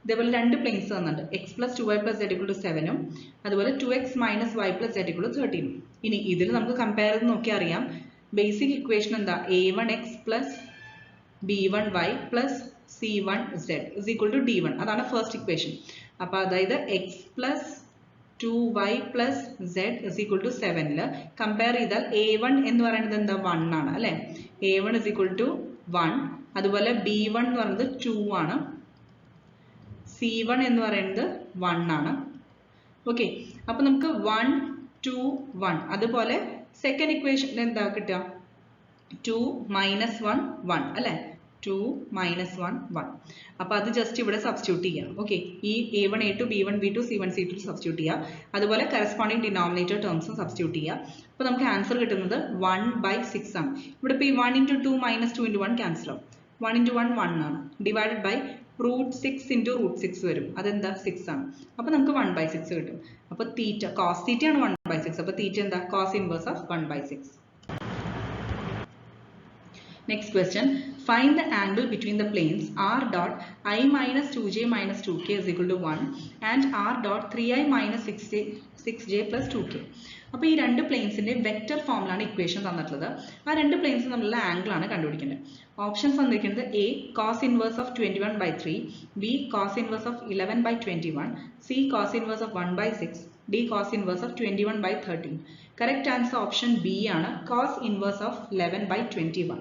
ഇതേപോലെ രണ്ട് planes തന്നിട്ടുണ്ട്. x plus 2y plus z equal to 7ഉം അതുപോലെ 2x minus y plus z equal to 13ഉം. ഇനി ഇതിൽ നമുക്ക് കമ്പയർ ചെയ്ത് നോക്കി അറിയാം. ബേസിക് ഇക്വേഷൻ എന്താ? a1x plus b1y plus c1z is equal to d1. അതാണ് ഫസ്റ്റ് ഇക്വേഷൻ. അപ്പോൾ അതായത് x plus 2y plus z is equal to 7ൽ കമ്പയർ ചെയ്താൽ a1 എന്ന് പറയുന്നത് എന്താ? 1 ആണ് അല്ലേ. a1 is equal to 1. അതുപോലെ b1 എന്ന് പറയുന്നത് 2 ആണ്. c1 എന്ന് പറയുന്നത് 1 ആണ്. ഓക്കെ, അപ്പോൾ നമുക്ക് 1 2 1. അതുപോലെ സെക്കൻഡ് ഇക്വേഷൻ എന്താ കിട്ടുക? 2 minus 1 1 അല്ലേ 2 minus 1 1 അപ്പോൾ അത് ജസ്റ്റ് ഇവിടെ സബ്സ്റ്റിറ്റ്യൂട്ട് ചെയ്യാം ഓക്കെ ഈ a1 a2 b1 b2 c1 c2 substitute ചെയ്യുക അതുപോലെ കറസ്പോണ്ടിങ് ഡിനോമിനേറ്റർ ടേംസും സബ്സ്റ്റിറ്റ്യൂട്ട് ചെയ്യുക അപ്പോൾ നമുക്ക് ആൻസർ കിട്ടുന്നത് 1/6 ആണ് ഇവിടെ ഇപ്പോൾ ഈ 1 into 2 minus 2 into 1 ക്യാൻസൽ ആവും 1 into 1 1 ആണ് ഡിവൈഡഡ് ബൈ √6 into √6 വരും അതെന്താ 6 ആണ് അപ്പോൾ നമുക്ക് 1/6 കിട്ടും അപ്പോൾ തീറ്റ cos തീറ്റ ആണ് 1/6 അപ്പോൾ തീറ്റ എന്താ cos inverse of 1/6. Next question, find the angle between the planes r dot I minus 2j minus 2k is equal to 1 and r dot 3i minus 6j plus 2k. അപ്പോൾ ഈ രണ്ട് പ്ലെയിൻസിന്റെ വെക്റ്റർ ഫോമിലാണ് equation തന്നിട്ടുള്ളത് ആ രണ്ട് planes തമ്മിലുള്ള angle ആണ് കണ്ടുപിടിക്കേണ്ടത് ഓപ്ഷൻസ് തന്നിരിക്കുന്നത് A cos inverse of 21/3 B cos inverse of 11/21 C cos inverse of 1/6 D cos inverse of 21/13. Correct answer option B ആണ് cos inverse of 11/21.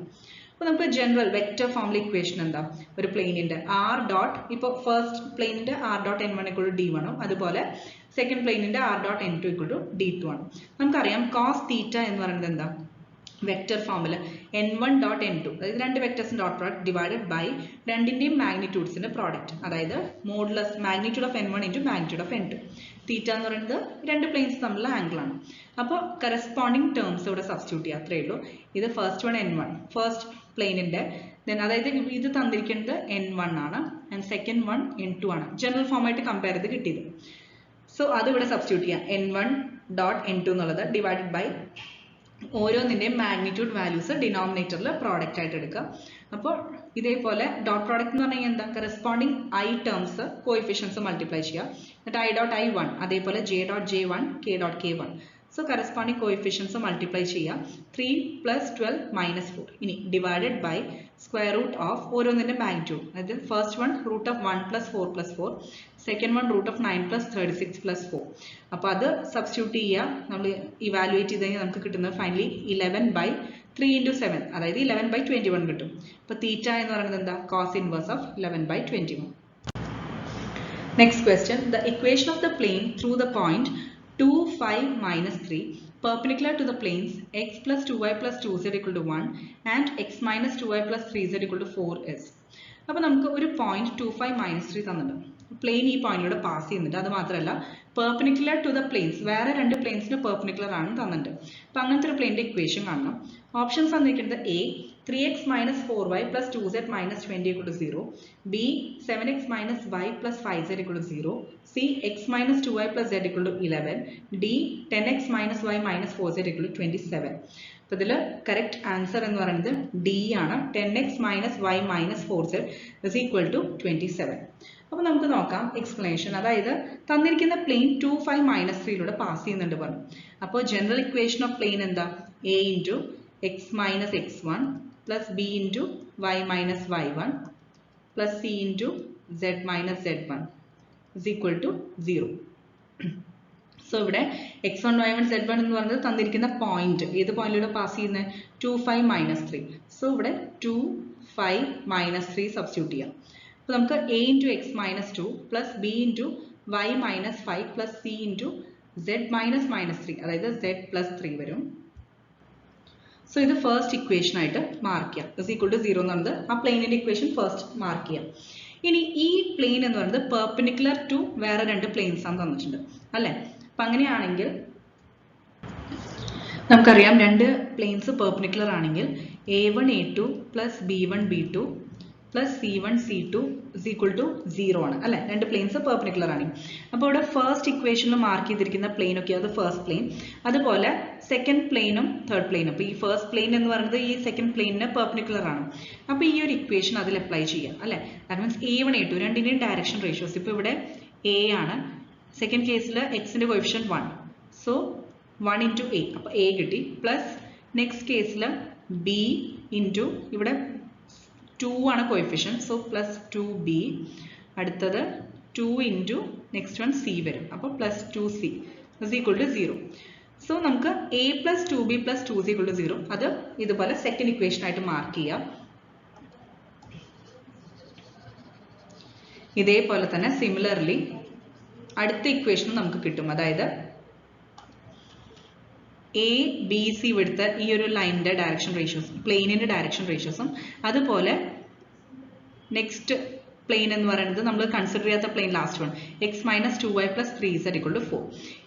അപ്പോൾ നമുക്ക് ജനറൽ വെക്റ്റർ ഫോമിലെ ഇക്വേഷൻ എന്താ ഒരു പ്ലെയിനിന്റെ r ഡോട്ട് ഇപ്പോൾ ഫസ്റ്റ് പ്ലെയിനിന്റെ r dot n1 equal to d1 അതുപോലെ second പ്ലെയിനിന്റെ r dot n2 equal to d2 ആണ് നമുക്കറിയാം cos തീറ്റ എന്ന് പറയുന്നത് എന്താ വെക്റ്റർ ഫോമിൽ n1 ഡോട്ട് n2 അതായത് രണ്ട് വെക്ടേഴ്സിന്റെ ഡോട്ട് പ്രോഡക്റ്റ് ഡിവൈഡഡ് ബൈ രണ്ടിന്റെയും മാഗ്നിറ്റ്യൂഡ്സിന്റെ പ്രോഡക്റ്റ് അതായത് modulus magnitude of n1 into magnitude of n2 തീറ്റ എന്ന് പറയുന്നത് രണ്ട് പ്ലെയിൻസ് തമ്മിലുള്ള ആംഗിൾ ആണ് അപ്പോൾ കറസ്പോണ്ടിങ് ടേംസ് ഇവിടെ സബ്സ്റ്റിറ്റ്യൂട്ട് ചെയ്യുക അത്രേ ഉള്ളൂ ഇത് ഫസ്റ്റ് വൺ n1 ഫസ്റ്റ് പ്ലെയിനിന്റെ അതായത് ഇത് തന്നിരിക്കുന്നത് n1 ആണ് ആൻഡ് സെക്കൻഡ് വൺ n2 ആണ് ജനറൽ ഫോം ആയിട്ട് കമ്പയർ ചെയ്ത് കിട്ടിയത് സോ അത് ഇവിടെ സബ്സ്റ്റിറ്റ്യൂട്ട് ചെയ്യാം n1 ഡോട്ട് n2 എന്നുള്ളത് ഡിവൈഡഡ് ബൈ ഓരോന്നിന്റെയും മാഗ്നിറ്റ്യൂഡ് വാല്യൂസ് ഡിനോമിനേറ്ററിൽ പ്രോഡക്റ്റ് ആയിട്ട് എടുക്കുക അപ്പോൾ ഇതേപോലെ ഡോട്ട് പ്രോഡക്റ്റ് എന്ന് പറഞ്ഞാൽ എന്താ corresponding i terms coefficients multiply ചെയ്യുക എന്നിട്ട് ഐ ഡോട്ട് ഐ1 അതേപോലെ j dot j one k dot k one so corresponding coefficients multiply ചെയ്യുക 3 + 12 - 4 ഇനി divided by square root of ഓരോന്നിന്റെ മാഗ്നിറ്റ്യൂഡ് അതായത് first one root of 1 + 4 + 4 second one root of 9 + 36 + 4 അപ്പോൾ അത് സബ്സ്റ്റിറ്റ്യൂട്ട് ചെയ്യുക നമ്മൾ ഇവാലുവേറ്റ് ചെയ്ത് കഴിഞ്ഞാൽ നമുക്ക് കിട്ടുന്നത് ഫൈനലി 11/3 × 7 അതായത് 11/21 കിട്ടും അപ്പോൾ തീറ്റ എന്ന് പറയുന്നത് എന്താ cos inverse of 11/21. Next question, the equation of the plane through the point 2, 5, - 3 perpendicular to the planes x plus 2y plus 2z equal to 1 and x minus 2y plus 3z equal to 4 is. അപ്പോൾ നമുക്ക് ഒരു point 2, 5, - 3 തന്നിട്ടുണ്ട് plain ഈ പോയിന്റിലൂടെ pass ചെയ്യുന്നുണ്ട് അത് മാത്രമല്ല perpendicular to the planes വേറെ രണ്ട് പ്ലെയിൻസിന് പെർപെൻഡിക്കുലർ ആണ് തന്നിട്ടുണ്ട് അപ്പോൾ അങ്ങനത്തെ ഒരു പ്ലെയിൻ്റെ ഇക്വേഷൻ കാണണം ഓപ്ഷൻസ് തന്നിരിക്കുന്നത് A 3x - 4y plus 2z - 20 equal to 0 b 7x - y plus 5z equal to 0 c x - 2y plus z equal to 11 d 10x - y - 4z equal to 27. അപ്പോൾ ഇതിൽ കറക്റ്റ് ആൻസർ എന്ന് പറയുന്നത് D ആണ് 10x - y - 4z is equal to 27. അപ്പോൾ നമുക്ക് നോക്കാം explanation അതായത് തന്നിരിക്കുന്ന പ്ലെയിൻ 2, 5, - 3 പാസ് ചെയ്യുന്നുണ്ട് പറഞ്ഞു അപ്പോൾ ജനറൽ ഇക്വേഷൻ ഓഫ് പ്ലെയിൻ എന്താ a into x minus x1 plus b into y minus y1 plus c into z minus z1 is equal to 0. So ഇവിടെ x1 y1 z1 എന്ന് പറയുന്നത് തന്നിരിക്കുന്ന പോയിന്റ് ഏത് പോയിന്റിലൂടെ പാസ് ചെയ്യുന്നത് 2, 5, - 3 സോ ഇവിടെ 2, 5, - 3 substitute ചെയ്യാം അപ്പോൾ നമുക്ക് a into x minus 2 plus b into y minus 5 plus c into z minus -3 അതായത് z plus 3 വരും സോ ഇത് ഫസ്റ്റ് ഇക്വേഷൻ ആയിട്ട് മാർക്ക് ചെയ്യാം ഇസ് ഈക്വൽ ടു 0 എന്ന് പറയുന്നത് ആ പ്ലെയിനിന്റെ ഇക്വേഷൻ ഫസ്റ്റ് മാർക്ക് ചെയ്യാം ഇനി ഈ പ്ലെയിൻ എന്ന് പറയുന്നത് പെർപെൻഡിക്കുലർ ടു വേറെ രണ്ട് പ്ലെയിൻസ് ആണ് തന്നിട്ടുണ്ട് അല്ലേ അപ്പം അങ്ങനെയാണെങ്കിൽ നമുക്കറിയാം രണ്ട് പ്ലെയിൻസ് പെർപെൻഡിക്കുലർ ആണെങ്കിൽ a1 a2 plus b1 b2 plus c1 c2 is equal to 0 ആണ് അല്ലേ രണ്ട് പ്ലെയിൻസ് പെർപെൻഡിക്കുലർ ആണ് അപ്പോൾ ഇവിടെ ഫസ്റ്റ് ഇക്വേഷനിൽ മാർക്ക് ചെയ്തിരിക്കുന്ന പ്ലെയിൻ ഒക്കെ അത് ഫസ്റ്റ് പ്ലെയിൻ അതുപോലെ സെക്കൻഡ് പ്ലെയിനും തേർഡ് പ്ലെയിനും അപ്പോൾ ഈ ഫസ്റ്റ് പ്ലെയിൻ എന്ന് പറയുന്നത് ഈ സെക്കൻഡ് പ്ലെയിനിന് പെർപെൻഡിക്കുലർ ആണ് അപ്പോൾ ഈ ഒരു ഇക്വേഷൻ അതിൽ അപ്ലൈ ചെയ്യാം അല്ലേ ദാറ്റ് മീൻസ് a1 a2 രണ്ടിന്റെയും ഡയറക്ഷൻ റേഷ്യോസ് ഇപ്പോൾ ഇവിടെ a ആണ് സെക്കൻഡ് കേസിൽ എക്സിന്റെ കോഎഫിഷ്യന്റ് 1 സോ 1 into a അപ്പോൾ a കിട്ടി പ്ലസ് നെക്സ്റ്റ് കേസിൽ b into ഇവിടെ 2 ആണ് കോഎഫിഷ്യന്റ് സോ പ്ലസ് 2b അടുത്തത് 2 into നെക്സ്റ്റ് വൺ c വരും അപ്പോൾ plus 2c is equal to 0 so നമുക്ക് a plus 2b plus 2c equal to 0 അത് ഇതുപോലെ സെക്കൻഡ് ഇക്വേഷൻ ആയിട്ട് മാർക്ക് ചെയ്യാം ഇതേപോലെ തന്നെ സിമിലർലി അടുത്ത ഇക്വേഷൻ നമുക്ക് കിട്ടും അതായത് എ ബി സി ഇവിടുത്തെ ഈ ഒരു ലൈനിന്റെ ഡയറക്ഷൻ റേഷ്യോസും പ്ലെയിനിന്റെ ഡയറക്ഷൻ റേഷ്യോസും അതുപോലെ നെക്സ്റ്റ് പ്ലെയിൻ എന്ന് പറയുന്നത് നമ്മൾ കൺസിഡർ ചെയ്യാത്ത plane last one x minus 2y plus 3z = 4.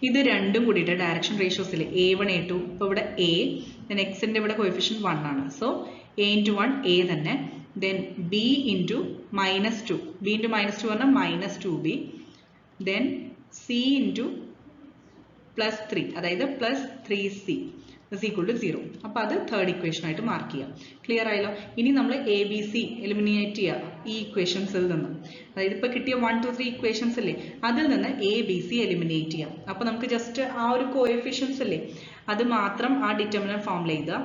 ഇത് രണ്ടും കൂടിയിട്ട് ഡയറക്ഷൻ റേഷ്യോസിൽ a1 a2 ഇപ്പോൾ ഇവിടെ a then x ന്റെ ഇവിടെ കോഎഫിഷ്യന്റ് 1 ആണ്. സോ a into 1 a തന്നെ then b into -2 b into -2 പറഞ്ഞാൽ -2b then c into +3 അതായത് +3c is equal to 0. അപ്പോൾ അത് തേർഡ് ഇക്വേഷൻ ആയിട്ട് മാർക്ക് ചെയ്യാം. ക്ലിയർ ആയല്ലോ? ഇനി നമ്മൾ എ ബി സി എലിമിനേറ്റ് ചെയ്യുക ഈ ഇക്വേഷൻസിൽ നിന്ന്. അതായത് ഇപ്പോൾ കിട്ടിയ 1 2 3 ഇക്വേഷൻസ് അല്ലേ, അതിൽ നിന്ന് എ ബി സി എലിമിനേറ്റ് ചെയ്യാം. അപ്പോൾ നമുക്ക് ജസ്റ്റ് ആ ഒരു കോഎഫിഷ്യൻസ് അല്ലേ അത് മാത്രം ആ ഡിറ്റർമിനന്റ് ഫോമിൽ എഴുതുക.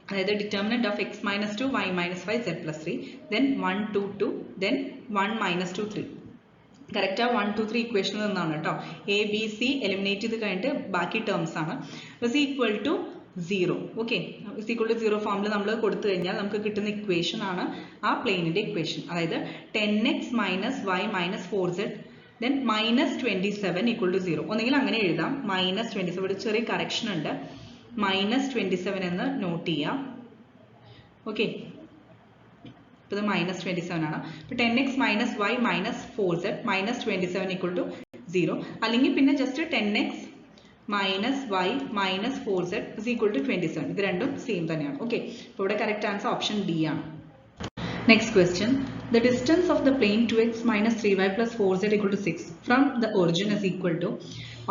അതായത് determinant of x minus 2 y minus 5 z plus 3 then 1 2 2 then 1 minus 2 3. Correct ആ 1 2 3 ഇക്വേഷനിൽ നിന്നാണ് കേട്ടോ. എ ബി സി എലിമിനേറ്റ് ചെയ്ത് കഴിഞ്ഞിട്ട് ബാക്കി ടേംസ് ആണ് is equal to 0. Okay, is equal to 0 ഫോമിൽ നമ്മൾ കൊടുത്തു കഴിഞ്ഞാൽ നമുക്ക് കിട്ടുന്ന ഇക്വേഷൻ ആണ് ആ പ്ലെയിനിന്റെ ഇക്വേഷൻ. അതായത് 10x minus y minus 4z then -27 equal to 0. ഒന്നെങ്കിൽ അങ്ങനെ എഴുതാം -27. ഇവിടെ ചെറിയ കറക്ഷൻ ഉണ്ട്, -27 എന്ന് നോട്ട് ചെയ്യാം. ഓക്കെ, ഇപ്പോൾ ഇത് -27 ആണ്. അപ്പോൾ 10x minus y minus 4z -27 equal to 0. അല്ലെങ്കിൽ പിന്നെ just 10x minus y minus 4z is equal to 27. ഇത് രണ്ടും സെയിം തന്നെയാണ്. ഓക്കെ, അപ്പോൾ ഇവിടെ കറക്റ്റ് ആൻസർ ഓപ്ഷൻ ഡി ആണ്. Next question. The distance of the plane 2x minus 3y plus 4z equal to 6 from the origin is equal to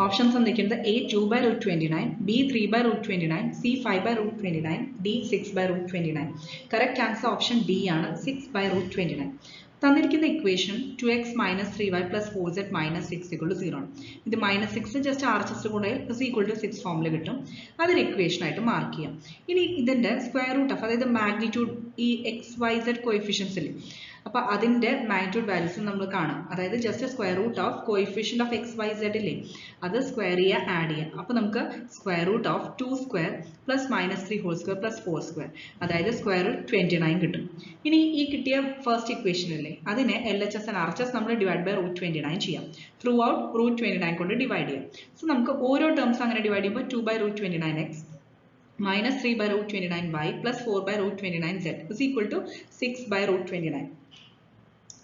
options തന്നിരിക്കുന്നത് a 2 by root 29, b 3 by root 29, c 5 by root 29, d 6 by root 29. Correct answer option D ആണ് 6 by root 29. തന്നിരിക്കുന്ന equation 2x minus 3y plus 4z minus 6 equal to 0 ആണ്. ഇത് -6 just RHS കൊണ്ടുപോയി is equal to 6 ഫോമിൽ കിട്ടും. അതൊരു equation ആയിട്ട് mark ചെയ്യാം. ഇനി ഇതിന്റെ സ്ക്വയർ റൂട്ട് ഓഫ് അതായത് മാഗ്നിറ്റ്യൂഡ് ഈ XYZ കോഎഫിഷ്യൻസ് ഇല്ലേ, അപ്പോൾ അതിന്റെ മാഗ്നിറ്റ്യൂഡ് വാല്യൂസ് നമ്മൾ കാണാം. അതായത് just square root of coefficient of XYZ ഇല്ലേ അത് സ്ക്വയർ ചെയ്യുക ആഡ് ചെയ്യാം. അപ്പോൾ നമുക്ക് square root of 2 square plus -3 whole square plus 4 square അതായത് സ്ക്വയർ റൂട്ട് 29 കിട്ടും. ഇനി ഈ കിട്ടിയ ഫസ്റ്റ് ഇക്വേഷൻ അല്ലേ അതിനെ LHS and RHS നമ്മൾ ഡിവൈഡ് ബൈ റൂട്ട് 29 ചെയ്യാം. ത്രൂ ഔട്ട് റൂട്ട് 29 കൊണ്ട് ഡിവൈഡ് ചെയ്യാം. സോ നമുക്ക് ഓരോ ടേംസ് അങ്ങനെ ഡിവൈഡ് ചെയ്യുമ്പോൾ 2 by root 29x minus 3 by root 29y plus 4 by root 29z is equal to 6 by root 29.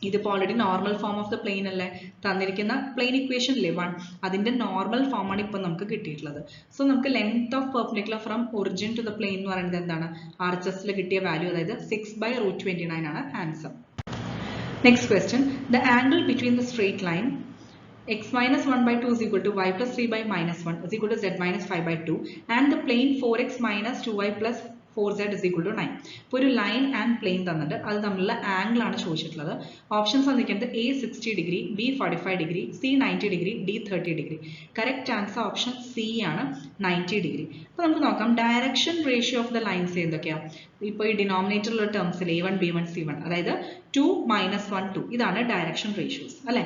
ഇതിപ്പോൾ already normal form of the plain അല്ലേ, തന്നിരിക്കുന്ന പ്ലെയിൻ ഇക്വേഷൻ അല്ലേ 1 അതിന്റെ നോർമൽ ഫോം ആണ് ഇപ്പോൾ നമുക്ക് കിട്ടിയിട്ടുള്ളത്. സോ നമുക്ക് length of perpendicular from origin to the plane എന്ന് പറയുന്നത് എന്താണ്, RHS കിട്ടിയ വാല്യൂ അതായത് 6 by root 29 ആണ് answer. Next question. The angle between the straight line x minus 1 by 2 is equal to y plus 3 by minus 1 is equal to z minus 5 by 2 and the plane 4x minus 2y plus 4z is equal to 9. ഇപ്പോൾ ഒരു line and plain തന്നിട്ട് അത് തമ്മിലുള്ള angle ആണ് ചോദിച്ചിട്ടുള്ളത്. Options തന്നിരിക്കുന്നത് a 60 degree, b 45 degree, c 90 degree, d 30 degree. Correct answer option C ആണ് 90 degree. അപ്പോൾ നമുക്ക് നോക്കാം direction ratio of the lines എന്തൊക്കെയാണ്. ഇപ്പോൾ ഈ ഡിനോമിനേറ്ററിലുള്ള ടേംസിൽ a1 b1 c1 അതായത് 2 - 1 2 ഇതാണ് ഡയറക്ഷൻ റേഷ്യോസ് അല്ലേ.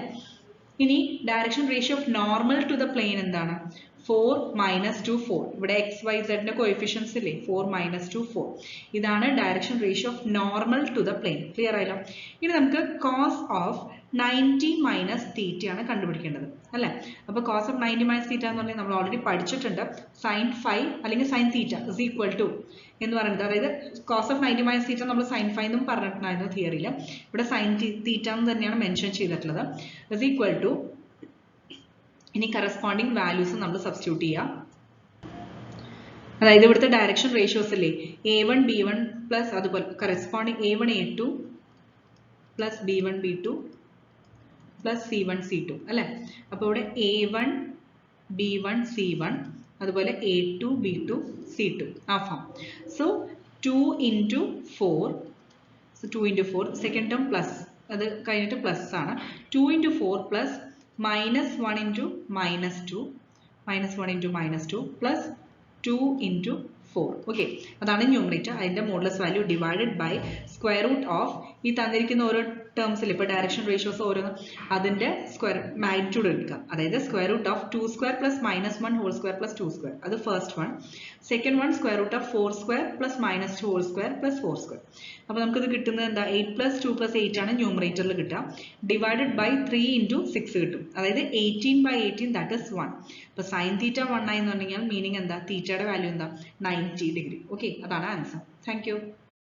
ഇനി direction ratio of normal to the plane എന്താണ്, 4 - 2 4. ഇവിടെ XYZ ന്റെ കോഎഫിഷ്യൻസ് ഇല്ലേ 4 - 2 4. ഇതാണ് direction ratio of normal to the plane. Clear ആയല്ലോ? ഇനി നമുക്ക് കോസ് ഓഫ് 90 മൈനസ് തീറ്റ ആണ് കണ്ടുപിടിക്കേണ്ടത് അല്ലേ. അപ്പോൾ കോസ് ഓഫ് 90 മൈനസ് തീറ്റ എന്ന് പറഞ്ഞാൽ നമ്മൾ ഓൾറെഡി പഠിച്ചിട്ടുണ്ട്. സൈൻ 5 അല്ലെങ്കിൽ sine theta is equal to എന്ന് പറയുന്നത്, അതായത് കോസ് ഓഫ് 90 മൈനസ് തീറ്റ നമ്മൾ സൈൻ 5 എന്നും പറഞ്ഞിട്ടുണ്ടായിരുന്നു തിയറിയിൽ. ഇവിടെ സൈൻ തീറ്റ എന്ന് തന്നെയാണ് മെൻഷൻ ചെയ്തിട്ടുള്ളത്. ഇസ് ഈക്വൽ ടു ഇനി കറസ്പോണ്ടിങ് വാല്യൂസ് നമ്മൾ സബ്സ്റ്റിറ്റ്യൂട്ട് ചെയ്യാം. അതായത് ഇവിടുത്തെ ഡയറക്ഷൻ റേഷ്യോസ് അല്ലേ a1 b1 പ്ലസ് അതുപോലെ corresponding a1 a2 plus b1 b2 plus c1 c2 അല്ലേ. അപ്പോൾ ഇവിടെ a1 b1 c1 അതുപോലെ a2 b2 c2 ആ ഫോം. So 2 into 4 so 2 into 4 second term plus അത് കഴിഞ്ഞിട്ട് പ്ലസ് ആണ്. 2 into 4 plus -1 into -2 -1 into -2 plus 2 into 4. Okay, അതാണ് ന്യൂമറേറ്റർ. അതിന്റെ modulus value divided by square root of ഈ തന്നിരിക്കുന്ന ഓരോ ടേംസിൽ ഇപ്പോൾ ഡയറക്ഷൻ റേഷ്യോസ് ഓരോന്ന് അതിന്റെ സ്ക്വയർ മാഗ്നിറ്റ്യൂഡ് എടുക്കുക. അതായത് square root of 2 square plus -1 whole square plus 2 square, അത് first one. Second one square root of 4 square plus -2 whole square plus 4 square. അപ്പോൾ നമുക്കിത് കിട്ടുന്നത് എന്താ, 8 പ്ലസ് 2 പ്ലസ് 8 ആണ് ന്യൂമറേറ്ററിൽ കിട്ടുക. ഡിവൈഡഡ് ബൈ 3 ഇൻറ്റു 6 കിട്ടും. അതായത് 18/18 ദാറ്റ് ഇസ് 1. അപ്പോൾ സൈൻ തീറ്റ 1 ആയി എന്ന് പറഞ്ഞാൽ മീനിങ് എന്താ, തീറ്റയുടെ വാല്യൂ എന്താ, 90 ഡിഗ്രി. ഓക്കെ, അതാണ് ആൻസർ. Thank you.